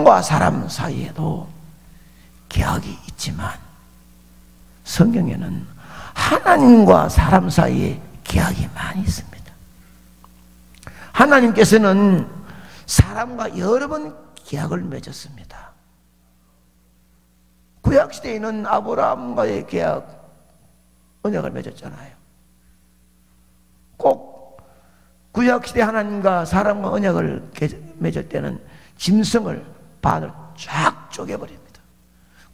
사람과 사람 사이에도 계약이 있지만 성경에는 하나님과 사람 사이에 계약이 많이 있습니다. 하나님께서는 사람과 여러 번 계약을 맺었습니다. 구약시대에는 아브라함과의 계약, 언약을 맺었잖아요. 꼭 구약시대 하나님과 사람과 언약을 맺을 때는 짐승을 반을 쫙 쪼개버립니다.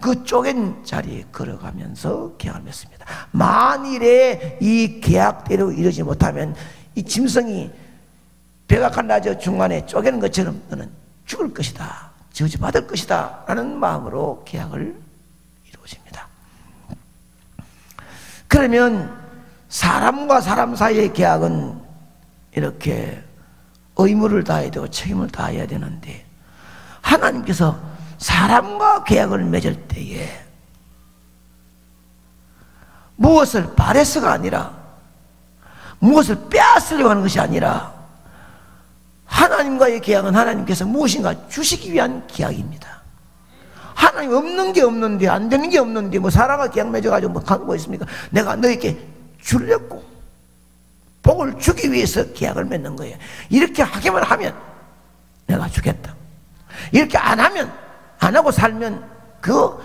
그 쪼갠 자리에 걸어가면서 계약을 맺습니다. 만일에 이 계약대로 이루지 못하면 이 짐승이 백악한 나저 중간에 쪼개는 것처럼 너는 죽을 것이다, 저주받을 것이다 라는 마음으로 계약을 이루어집니다. 그러면 사람과 사람 사이의 계약은 이렇게 의무를 다해야 되고 책임을 다해야 되는데, 하나님께서 사람과 계약을 맺을 때에 무엇을 바래서가 아니라, 무엇을 빼앗으려고 하는 것이 아니라, 하나님과의 계약은 하나님께서 무엇인가 주시기 위한 계약입니다. 하나님 없는 게 없는데, 안 되는 게 없는데 뭐 사람과 계약 맺어가지고 뭐 있습니까? 내가 너에게 주려고 복을 주기 위해서 계약을 맺는 거예요. 이렇게 하기만 하면 내가 주겠다. 이렇게 안 하면, 안 하고 살면 그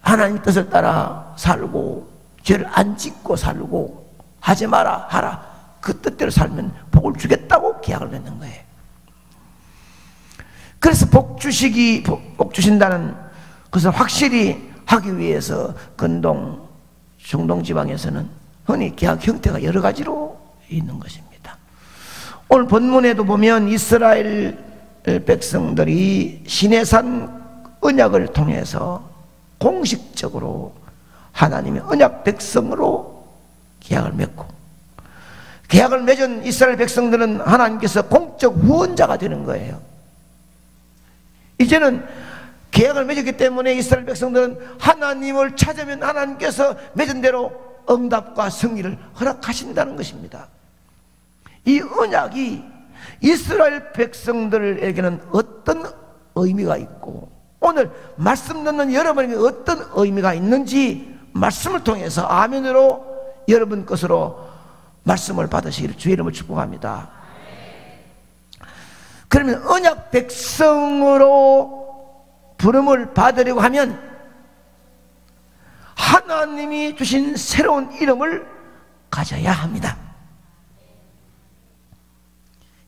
하나님 뜻을 따라 살고 죄를 안 짓고 살고 하지 마라 하라, 그 뜻대로 살면 복을 주겠다고 계약을 맺는 거예요. 그래서 복 주신다는 것을 확실히 하기 위해서 근동, 중동 지방에서는 흔히 계약 형태가 여러 가지로 있는 것입니다. 오늘 본문에도 보면 이스라엘 백성들이 시내산 언약을 통해서 공식적으로 하나님의 언약 백성으로 계약을 맺고, 계약을 맺은 이스라엘 백성들은 하나님께서 공적 후원자가 되는 거예요. 이제는 계약을 맺었기 때문에 이스라엘 백성들은 하나님을 찾으면 하나님께서 맺은 대로 응답과 승리를 허락하신다는 것입니다. 이 언약이 이스라엘 백성들에게는 어떤 의미가 있고, 오늘 말씀 듣는 여러분에게 어떤 의미가 있는지 말씀을 통해서 아멘으로 여러분 것으로 말씀을 받으시기를 주의 이름을 축복합니다. 그러면 언약 백성으로 부름을 받으려고 하면 하나님이 주신 새로운 이름을 가져야 합니다.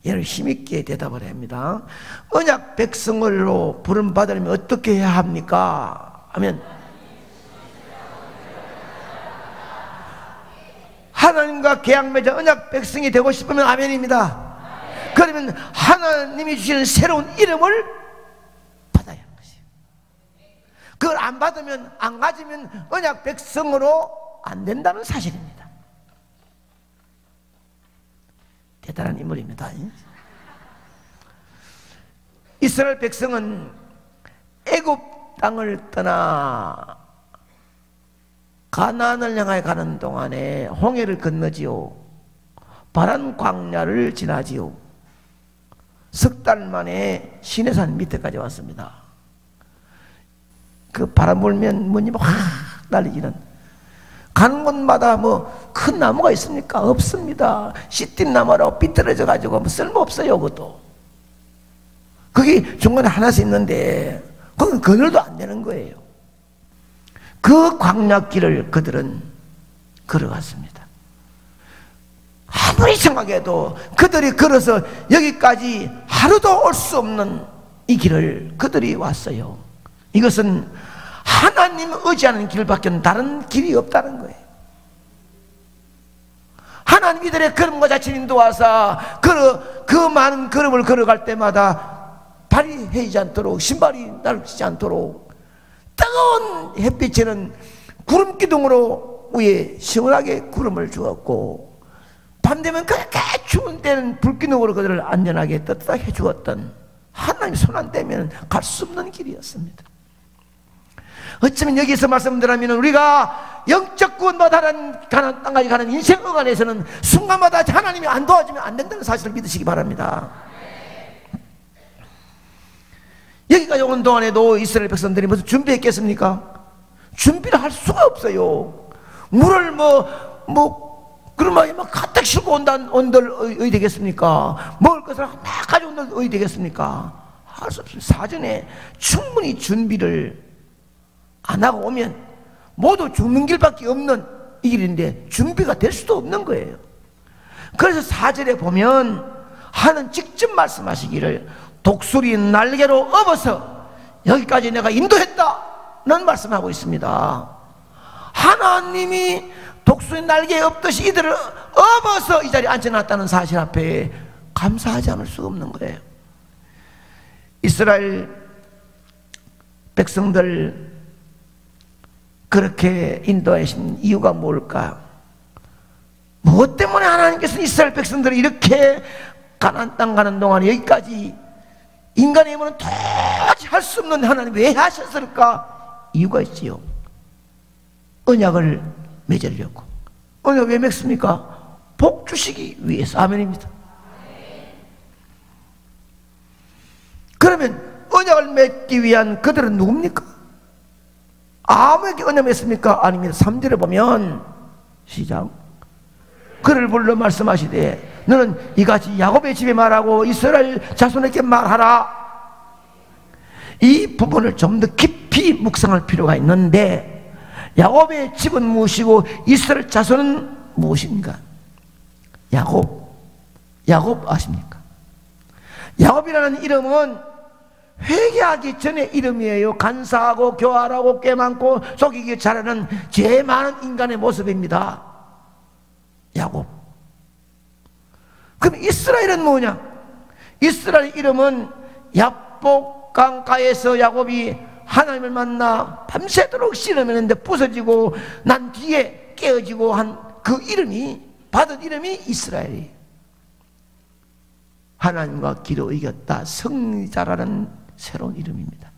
얘를 힘있게 대답을 합니다. 언약 백성으로 부름 받으려면 어떻게 해야 합니까? 하면 하나님과 계약 맺은 언약 백성이 되고 싶으면 아멘입니다. 그러면 하나님이 주시는 새로운 이름을 받아야 하는 것이에요. 그걸 안 받으면, 안 가지면 언약 백성으로 안 된다는 사실입니다. 대단한 인물입니다. 이스라엘 백성은 애굽 땅을 떠나 가나안을 향하여 가는 동안에 홍해를 건너지요, 바란 광야를 지나지요, 석 달 만에 시내산 밑에까지 왔습니다. 그 바람 불면 문이 확 날리지는, 가는 곳마다 뭐 큰 나무가 있습니까? 없습니다. 씨띠 나무라고 삐뚤어져 가지고 뭐 쓸모없어요. 그것도 거기 중간에 하나씩 있는데 그건 그늘도 안 되는 거예요. 그 광야길을 그들은 걸어갔습니다. 아무리 생각해도 그들이 걸어서 여기까지 하루도 올 수 없는 이 길을 그들이 왔어요. 이것은 하나님 의지하는 길밖에 다른 길이 없다는 거예요. 하나님 이들의 걸음과 자체를 인도하사 그 많은 걸음을 걸어갈 때마다 발이 헤이지 않도록, 신발이 날뛰지 않도록 뜨거운 햇빛에는 구름 기둥으로 위에 시원하게 구름을 주었고, 밤되면 그렇게 추운 때는 불기둥으로 그들을 안전하게 떳떳하게 해주었던 하나님 손 안 대면 갈 수 없는 길이었습니다. 어쩌면 여기서 말씀드리면 우리가 영적 구원받아라는 가나안 땅까지 가는 인생 어간에서는 순간마다 하나님이 안 도와주면 안 된다는 사실을 믿으시기 바랍니다. 여기까지 오는 동안에도 이스라엘 백성들이 무슨 준비했겠습니까? 준비를 할 수가 없어요. 물을 그러면 막 가득 싣고 온들 어디 되겠습니까? 먹을 것을 막 가져온들 어디 되겠습니까? 할 수 없어요. 사전에 충분히 준비를 안 하고 오면 모두 죽는 길밖에 없는 이 길인데 준비가 될 수도 없는 거예요. 그래서 4절에 보면 하나님 직접 말씀하시기를 독수리 날개로 업어서 여기까지 내가 인도했다는 말씀하고 있습니다. 하나님이 독수리 날개에 업듯이 이들을 업어서 이 자리에 앉혀놨다는 사실 앞에 감사하지 않을 수가 없는 거예요. 이스라엘 백성들 그렇게 인도하신 이유가 뭘까? 무엇 때문에 하나님께서 이스라엘 백성들을 이렇게 가나안 땅 가는 동안에 여기까지 인간의 힘으로는 도저히 할 수 없는 하나님 왜 하셨을까? 이유가 있지요. 언약을 맺으려고. 언약 왜 맺습니까? 복 주시기 위해서. 아멘입니다. 그러면 언약을 맺기 위한 그들은 누굽니까? 아무에게 언약 맺습니까? 아닙니다. 3절에 보면 시작. 그를 불러 말씀하시되 너는 이같이 야곱의 집에 말하고 이스라엘 자손에게 말하라. 이 부분을 좀 더 깊이 묵상할 필요가 있는데, 야곱의 집은 무엇이고 이스라엘 자손은 무엇인가? 야곱 아십니까? 야곱이라는 이름은 회개하기 전의 이름이에요. 간사하고 교활하고 꽤 많고 속이기 잘하는 죄 많은 인간의 모습입니다. 야곱. 그럼 이스라엘은 뭐냐? 이스라엘 이름은 야복 강가에서 야곱이 하나님을 만나 밤새도록 씨름했는데 부서지고 난 뒤에 깨어지고 한 그 이름이, 받은 이름이 이스라엘이에요. 하나님과 기도 이겼다, 승리자라는 새로운 이름입니다.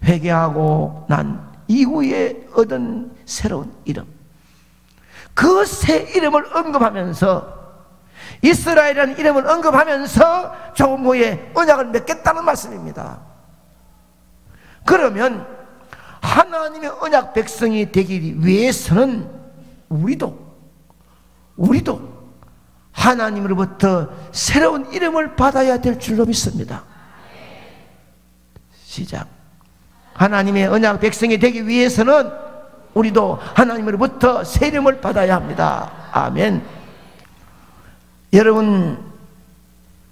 회개하고 난 이후에 얻은 새로운 이름, 그 새 이름을 언급하면서, 이스라엘이라는 이름을 언급하면서 조금 후에 언약을 맺겠다는 말씀입니다. 그러면 하나님의 언약 백성이 되기 위해서는 우리도 하나님으로부터 새로운 이름을 받아야 될 줄로 믿습니다. 시작. 하나님의 언약 백성이 되기 위해서는 우리도 하나님으로부터 새 이름을 받아야 합니다. 아멘. 여러분,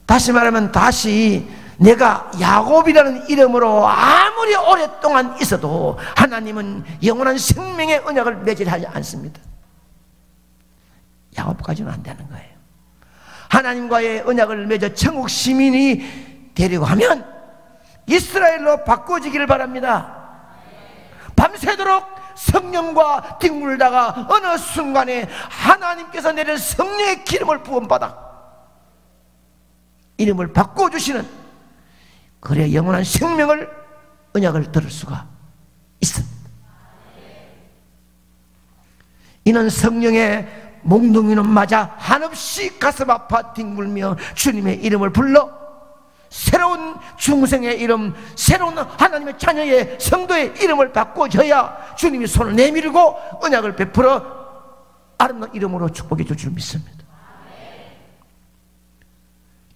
다시 말하면 다시 내가 야곱이라는 이름으로 아무리 오랫동안 있어도 하나님은 영원한 생명의 언약을 맺으려 하지 않습니다. 야곱까지는 안 되는 거예요. 하나님과의 언약을 맺어 천국 시민이 되려고 하면 이스라엘로 바꿔지기를 바랍니다. 밤새도록 성령과 뒹굴다가 어느 순간에 하나님께서 내린 성령의 기름을 부음받아 이름을 바꿔주시는, 그래 영원한 생명을, 언약을 들을 수가 있습니다. 이는 성령의 몽둥이는 맞아 한없이 가슴 아파 뒹굴며 주님의 이름을 불러 새로운 중생의 이름, 새로운 하나님의 자녀의 성도의 이름을 바꿔줘야 주님이 손을 내밀고 언약을 베풀어 아름다운 이름으로 축복해 줄 줄 믿습니다.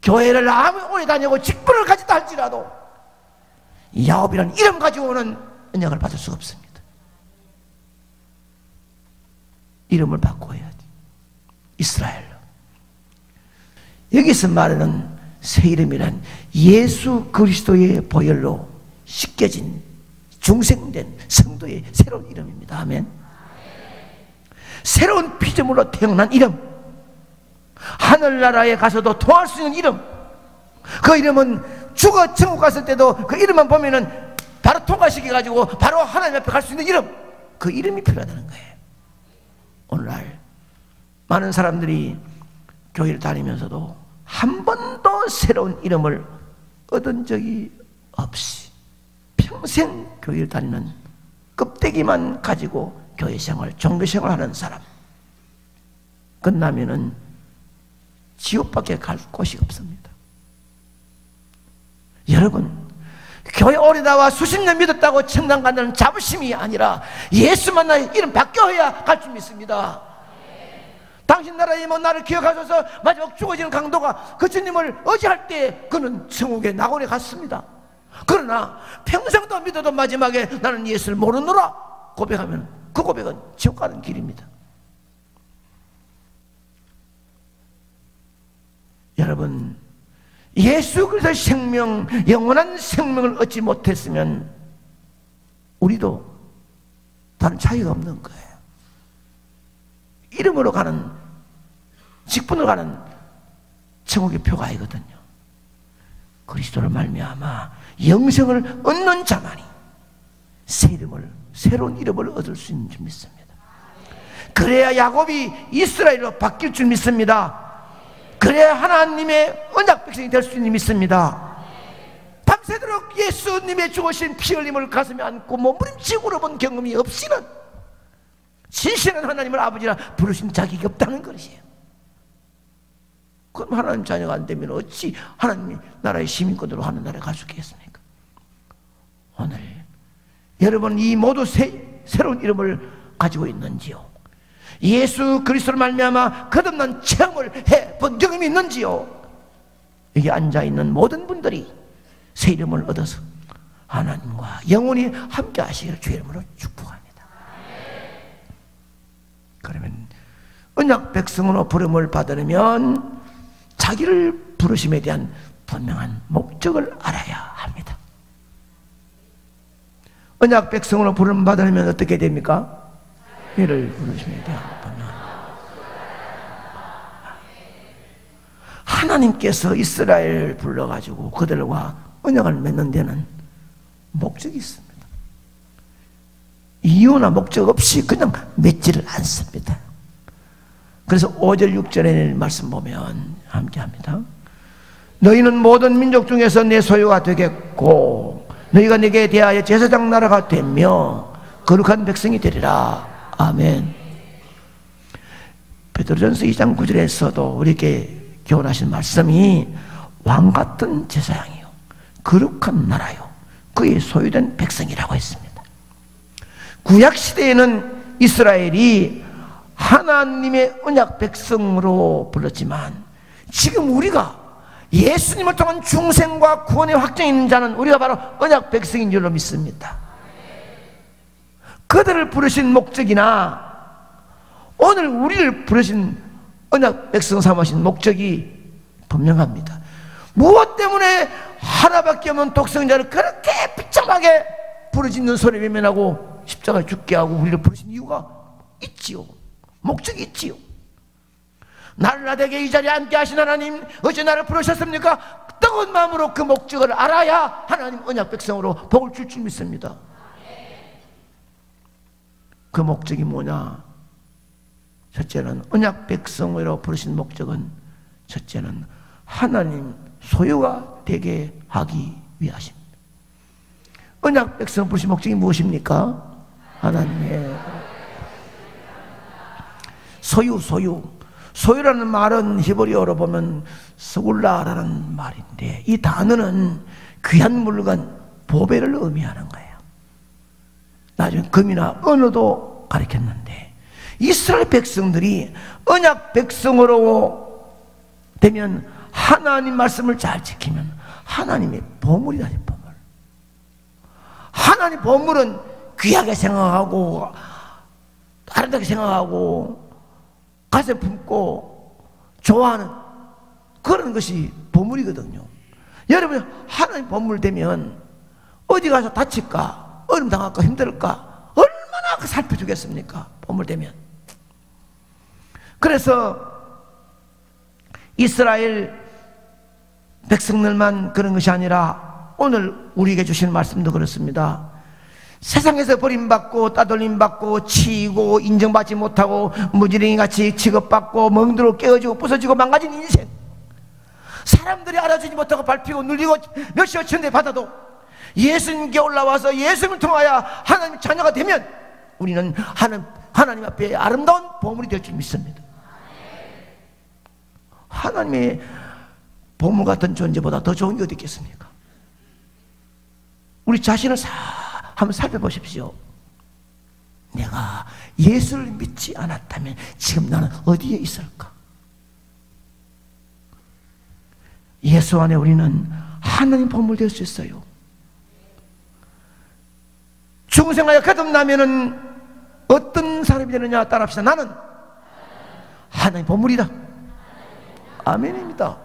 교회를 아무리 오래 다니고 직분을 가지다 할지라도 야곱이라는 이름 가지고는 언약을 받을 수가 없습니다. 이름을 바꿔야지. 이스라엘로. 여기서 말하는 새 이름이란 예수 그리스도의 보혈로 씻겨진 중생된 성도의 새로운 이름입니다. 아멘. 새로운 피조물로 태어난 이름, 하늘나라에 가서도 통할 수 있는 이름, 그 이름은 죽어 천국 갔을 때도 그 이름만 보면은 바로 통과시켜가지고 바로 하나님 앞에 갈 수 있는 이름, 그 이름이 필요하다는 거예요. 오늘날 많은 사람들이 교회를 다니면서도 한 번도 새로운 이름을 얻은 적이 없이 평생 교회를 다니는 껍데기만 가지고 교회 생활, 종교 생활 하는 사람, 끝나면은 지옥밖에 갈 곳이 없습니다. 여러분, 교회 오래 나와 수십 년 믿었다고 천당 간다는 자부심이 아니라 예수 만나 이름 바뀌어야 갈 줄 믿습니다. 당신 나라에 뭐 나를 기억하셔서 마지막 죽어지는 강도가 그 주님을 의지할 때 그는 천국의 낙원에 갔습니다. 그러나 평생도 믿어도 마지막에 나는 예수를 모르노라 고백하면 그 고백은 지옥 가는 길입니다. 여러분, 예수 그리스도의 생명, 영원한 생명을 얻지 못했으면 우리도 다른 차이가 없는 거예요. 이름으로 가는, 직분으로 가는 천국의 표가 아니거든요. 그리스도를 말미암아 영생을 얻는 자만이 새 이름을, 새로운 이름을 얻을 수 있는 줄 믿습니다. 그래야 야곱이 이스라엘로 바뀔 줄 믿습니다. 그래야 하나님의 언약 백성이 될 수 있는 믿습니다. 밤새도록 예수님의 죽으신 피 흘림을 가슴에 안고 몸부림치고 울어본 경험이 없이는 진실한 하나님을 아버지라 부르신 자격이 없다는 것이에요. 그럼 하나님 자녀가 안 되면 어찌 하나님이 나라의 시민권으로 하는 나라에 갈 수 있겠습니까? 오늘 여러분 이 모두 새로운 이름을 가지고 있는지요? 예수 그리스도를 말미암아 거듭난 체험을 해본 경험이 있는지요? 여기 앉아있는 모든 분들이 새 이름을 얻어서 하나님과 영원히 함께 하시기를 주의 이름으로 축복합니다. 그러면 언약 백성으로 부름을 받으려면 자기를 부르심에 대한 분명한 목적을 알아야 합니다. 언약 백성으로 부름 받으려면 어떻게 됩니까? 이를 부르심에 대한 분명한 하나님께서 이스라엘을 불러가지고 그들과 언약을 맺는 데는 목적이 있습니다. 이유나 목적 없이 그냥 맺지를 않습니다. 그래서 5절 6절의 말씀 보면 함께 합니다. 너희는 모든 민족 중에서 내 소유가 되겠고 너희가 내게 대하여 제사장 나라가 되며 거룩한 백성이 되리라. 아멘. 베드로전서 2장 9절에서도 우리에게 교훈하신 말씀이 왕같은 제사장이요 거룩한 나라요 그의 소유된 백성이라고 했습니다. 구약시대에는 이스라엘이 하나님의 언약 백성으로 불렀지만 지금 우리가 예수님을 통한 중생과 구원의 확정이 있는 자는 우리가 바로 언약 백성인 줄로 믿습니다. 그들을 부르신 목적이나 오늘 우리를 부르신 언약 백성 삼으신 목적이 분명합니다. 무엇 때문에 하나밖에 없는 독생자를 그렇게 비참하게 부르짖는 소리 외면하고 십자가에 죽게 하고 우리를 부르신 이유가 있지요. 목적이 있지요. 나를 나되게 이 자리에 앉게 하신 하나님 어찌 나를 부르셨습니까? 뜨거운 마음으로 그 목적을 알아야 하나님 언약 백성으로 복을 줄 줄 믿습니다. 그 목적이 뭐냐? 첫째는 언약 백성으로 부르신 목적은 첫째는 하나님 소유가 되게 하기 위하십니다. 언약 백성 부르신 목적이 무엇입니까? 하나님의 소유라는 말은 히브리어로 보면 스굴라라는 말인데 이 단어는 귀한 물건, 보배를 의미하는 거예요. 나중에 금이나 은어도 가르쳤는데 이스라엘 백성들이 언약 백성으로 되면 하나님 말씀을 잘 지키면 하나님의 보물이다. 보물. 하나님 보물은 귀하게 생각하고 아름답게 생각하고 가슴에 품고 좋아하는 그런 것이 보물이거든요. 여러분 하나님 보물 되면 어디 가서 다칠까? 어려움 당할까? 힘들까? 얼마나 살펴주겠습니까? 보물 되면. 그래서 이스라엘 백성들만 그런 것이 아니라 오늘 우리에게 주신 말씀도 그렇습니다. 세상에서 버림받고 따돌림받고 치이고 인정받지 못하고 무지랭이같이 취급받고 멍들어 깨어지고 부서지고 망가진 인생, 사람들이 알아주지 못하고 밟히고 눌리고 몇시어 천대 받아도 예수님께 올라와서 예수님을 통하여 하나님 자녀가 되면 우리는 하나님 앞에 아름다운 보물이 될 줄 믿습니다. 하나님의 보물 같은 존재보다 더 좋은 게 어디 있겠습니까? 우리 자신을 한번 살펴보십시오. 내가 예수를 믿지 않았다면 지금 나는 어디에 있을까? 예수 안에 우리는 하나님 보물 될 수 있어요. 죽은 생각이 거듭나면은 어떤 사람이 되느냐 따라합시다. 나는 하나님 보물이다. 아멘입니다.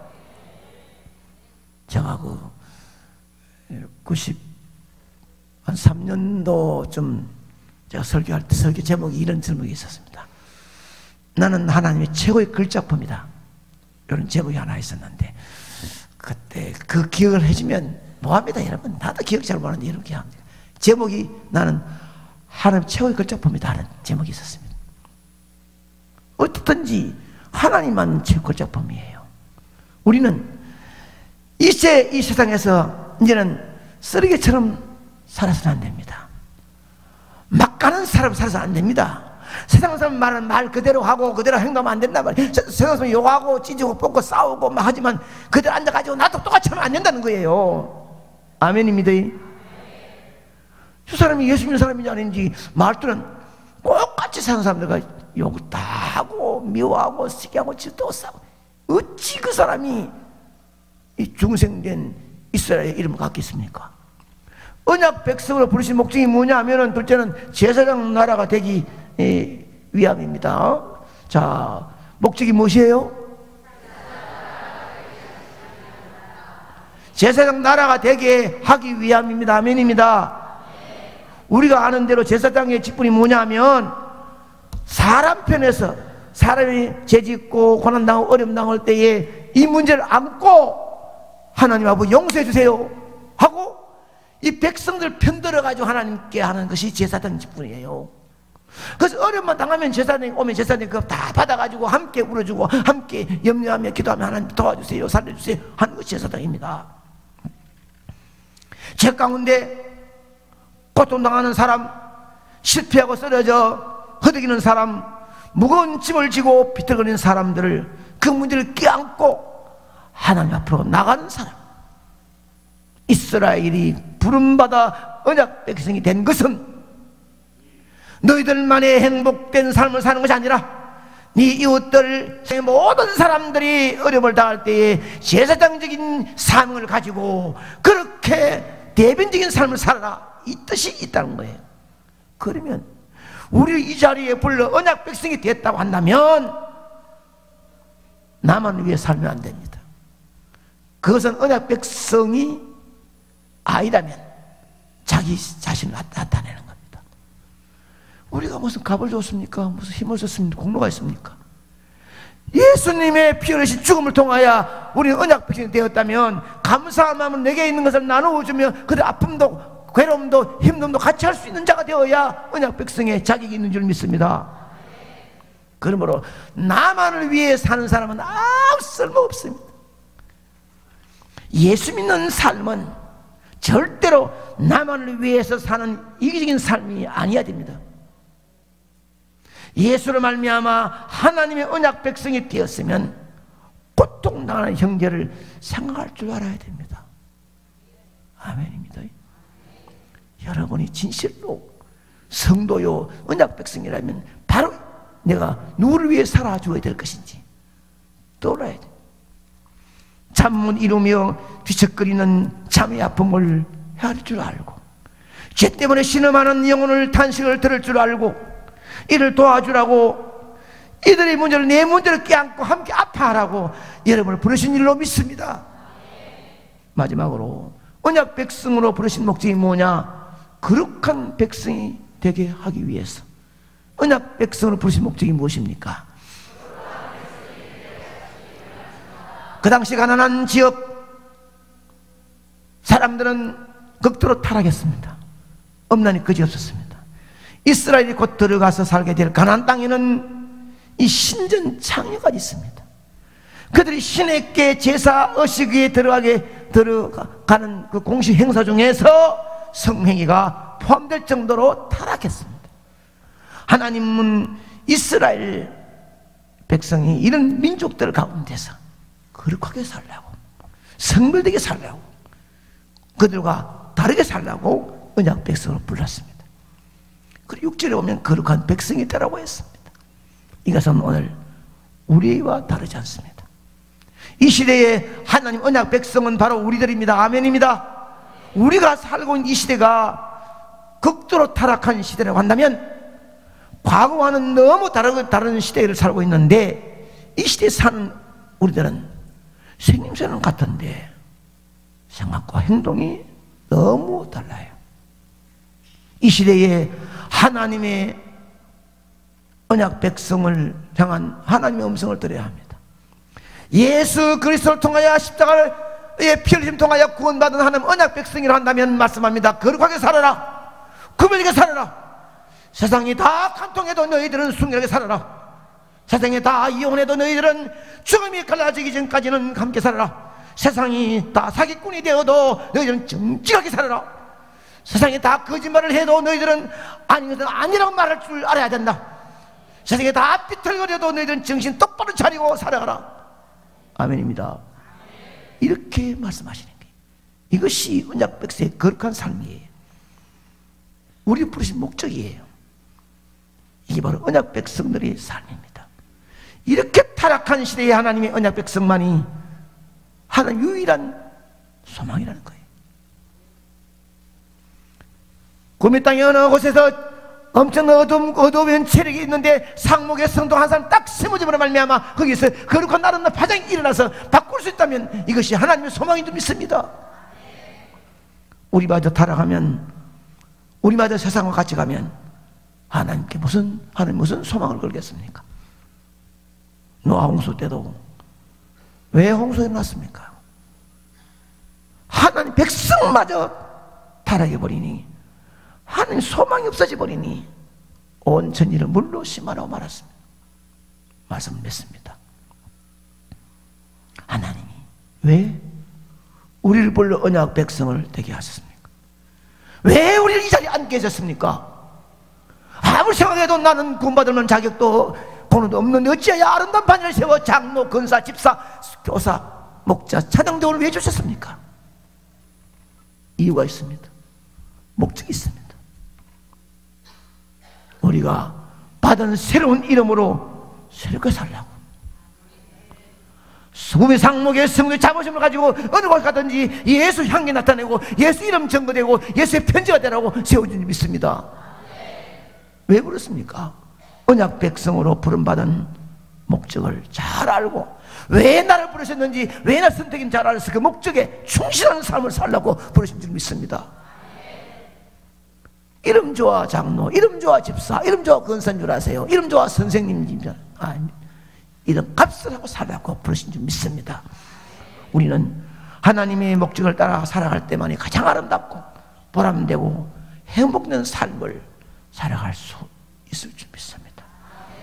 제가 93년도쯤 제가 설교할 때 설교 제목이 이런 제목이 있었습니다. 나는 하나님의 최고의 걸작품이다. 이런 제목이 하나 있었는데 그때 그 기억을 해주면 뭐합니다 여러분. 나도 기억 잘 못하는데 이런 기억합니다. 제목이 나는 하나님 최고의 걸작품이다 하는 제목이 있었습니다. 어떻든지 하나님만 최고 걸작품이에요. 우리는 이 세상에서 이제는 쓰레기처럼 살아서는 안 됩니다. 막 가는 사람 살아서는 안 됩니다. 세상 사람 말은 말 그대로 하고 그대로 행동하면 안 된단 말이에요. 세상 사람 욕하고 찢고 뽑고 싸우고 막 하지만 그대로 앉아가지고 나도 똑같이 하면 안 된다는 거예요. 아멘입니다. 저 사람이 예수 믿는 사람인지 아닌지 말투는 똑같이 사는 사람들과 욕을 다 하고 미워하고 시기하고 질투하고 싸우고 어찌 그 사람이 이 중생된 이스라엘의 이름을 갖겠습니까? 언약 백성으로 부르신 목적이 뭐냐 하면은 둘째는 제사장 나라가 되기 위함입니다. 자, 목적이 무엇이에요? 제사장 나라가 되게 하기 위함입니다. 아멘입니다. 우리가 아는 대로 제사장의 직분이 뭐냐 하면 사람 편에서 사람이 죄짓고 고난당하고 어려움당할 때에 이 문제를 안고 하나님 아버지 용서해 주세요 하고 이 백성들 편들어가지고 하나님께 하는 것이 제사장 직분이에요. 그래서 어려움만 당하면 제사장이 오면 제사장이 그거 다 받아가지고 함께 울어주고 함께 염려하며 기도하며 하나님 도와주세요 살려주세요 하는 것이 제사장입니다. 죄 가운데 고통당하는 사람, 실패하고 쓰러져 허덕이는 사람, 무거운 짐을 지고 비틀거리는 사람들을 그 문제를 껴안고 하나님 앞으로 나가는 사람. 이스라엘이 부름받아 언약 백성이 된 것은 너희들만의 행복된 삶을 사는 것이 아니라 네 이웃들 모든 사람들이 어려움을 당할 때에 제사장적인 사명을 가지고 그렇게 대변적인 삶을 살아라 이 뜻이 있다는 거예요. 그러면 우리를 이 자리에 불러 언약 백성이 됐다고 한다면 나만 위해 살면 안 됩니다. 그것은 언약 백성이 아니라면 자기 자신을 나타내는 겁니다. 우리가 무슨 값을 줬습니까? 무슨 힘을 줬습니까? 공로가 있습니까? 예수님의 피 흘리신 죽음을 통하여 우리는 언약 백성이 되었다면 감사한 마음은 내게 있는 것을 나누어주며 그들 아픔도 괴로움도 힘듦도 같이 할 수 있는 자가 되어야 언약 백성의 자격이 있는 줄 믿습니다. 그러므로 나만을 위해 사는 사람은 아무 쓸모없습니다. 예수 믿는 삶은 절대로 나만을 위해서 사는 이기적인 삶이 아니어야 됩니다. 예수를 말미암아 하나님의 언약 백성이 되었으면 고통당하는 형제를 생각할 줄 알아야 됩니다. 아멘입니다. 여러분이 진실로 성도요 언약 백성이라면 바로 내가 누구를 위해 살아줘야 될 것인지 떠올라야 돼. 잠못 이루며 뒤척거리는 잠의 아픔을 헤아릴 줄 알고 죄 때문에 신음하는 영혼을 탄식을 들을 줄 알고 이를 도와주라고 이들의 문제를 내 문제를 껴안고 함께 아파하라고 여러분을 부르신 일로 믿습니다. 마지막으로 언약 백성으로 부르신 목적이 뭐냐? 거룩한 백성이 되게 하기 위해서. 언약 백성으로 부르신 목적이 무엇입니까? 그 당시 가난한 지역 사람들은 극도로 타락했습니다. 엄란이 그지없었습니다. 이스라엘이 곧 들어가서 살게 될 가나안 땅에는 이 신전 창녀가 있습니다. 그들이 신에게 제사 의식에 들어가는 그 공식 행사 중에서 성행위가 포함될 정도로 타락했습니다. 하나님은 이스라엘 백성이 이런 민족들 가운데서 거룩하게 살려고 성별되게 살려고 그들과 다르게 살라고 언약 백성을 불렀습니다. 그리고 6절에 보면 거룩한 백성이 되라고 했습니다. 이것은 오늘 우리와 다르지 않습니다. 이 시대에 하나님 언약 백성은 바로 우리들입니다. 아멘입니다. 우리가 살고 있는 이 시대가 극도로 타락한 시대라고 한다면 과거와는 너무 다른 시대를 살고 있는데, 이 시대에 사는 우리들은 생김새는 같은데 생각과 행동이 너무 달라요. 이 시대에 하나님의 언약 백성을 향한 하나님의 음성을 들어야 합니다. 예수 그리스도를 통하여 십자가의 피 흘림 통하여 구원받은 하나님 언약 백성이라 한다면 말씀합니다. 거룩하게 살아라, 구별하게 살아라. 세상이 다 간통해도 너희들은 순결하게 살아라. 세상이 다 이혼해도 너희들은 죽음이 갈라지기 전까지는 함께 살아라. 세상이 다 사기꾼이 되어도 너희들은 정직하게 살아라. 세상이 다 거짓말을 해도 너희들은 아닌 것은 아니라고 말할 줄 알아야 된다. 세상에 다 비틀거려도 너희들은 정신 똑바로 차리고 살아가라. 아멘입니다. 이렇게 말씀하시는 게, 이것이 언약 백성의 거룩한 삶이에요. 우리 부르신 목적이에요. 이게 바로 언약 백성들의 삶입니다. 이렇게 타락한 시대에 하나님의 언약 백성만이 하나님 유일한 소망이라는 거예요. 구미 땅의 어느 곳에서 엄청 어두운 체력이 있는데 상목의 성도 한 사람 딱 심어짐으로 말미암아 거기서 거룩한 아름다운 파장이 일어나서 바꿀 수 있다면 이것이 하나님의 소망인 줄 믿습니다. 우리마저 타락하면, 우리마저 세상과 같이 가면 하나님께 무슨 소망을 걸겠습니까? 노아 홍수 때도 왜 홍수가 일어났습니까? 하나님 백성마저 타락해버리니, 하나님 소망이 없어져 버리니 온 천지를 물로 심하라고 말했습니다. 말씀을 맺습니다. 하나님이 왜 우리를 불러 언약 백성을 되게 하셨습니까? 왜 우리를 이 자리에 앉게 하셨습니까? 아무리 생각해도 나는 구원받을 자격도 번호도 없는데 어찌해야 아름다운 반열을 세워 장로, 권사, 집사, 교사, 목자, 차장대원을 왜 주셨습니까? 이유가 있습니다. 목적이 있습니다. 우리가 받은 새로운 이름으로 새롭게 살라고, 수금의 상목의 성도의 자부심을 가지고 어느 곳 가든지 예수 향기 나타내고 예수 이름 증거되고 예수의 편지가 되라고 세워준 줄 믿습니다. 왜 그렇습니까? 언약 백성으로 부름받은 목적을 잘 알고, 왜 나를 부르셨는지, 왜 나 선택인 잘 알아서 그 목적에 충실한 삶을 살라고 부르신 줄 믿습니다. 이름 좋아 장로, 이름 좋아 집사, 이름 좋아 권사인 줄 아세요? 이름 좋아 선생님, 이름 값을 하고 살라고 부르신 줄 믿습니다. 우리는 하나님의 목적을 따라 살아갈 때만이 가장 아름답고 보람되고 행복된 삶을 살아갈 수 있을 줄 믿습니다.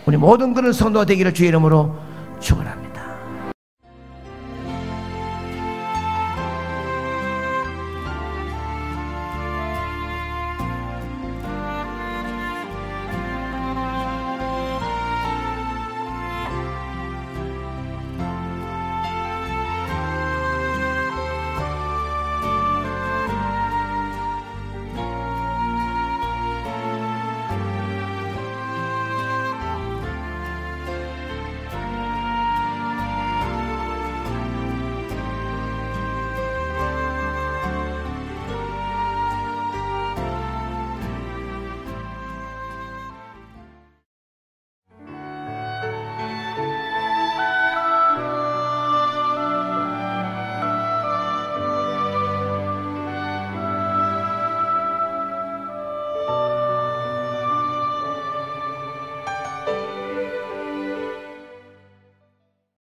우리 모든 그런 성도가 되기를 주의 이름으로 축원합니다.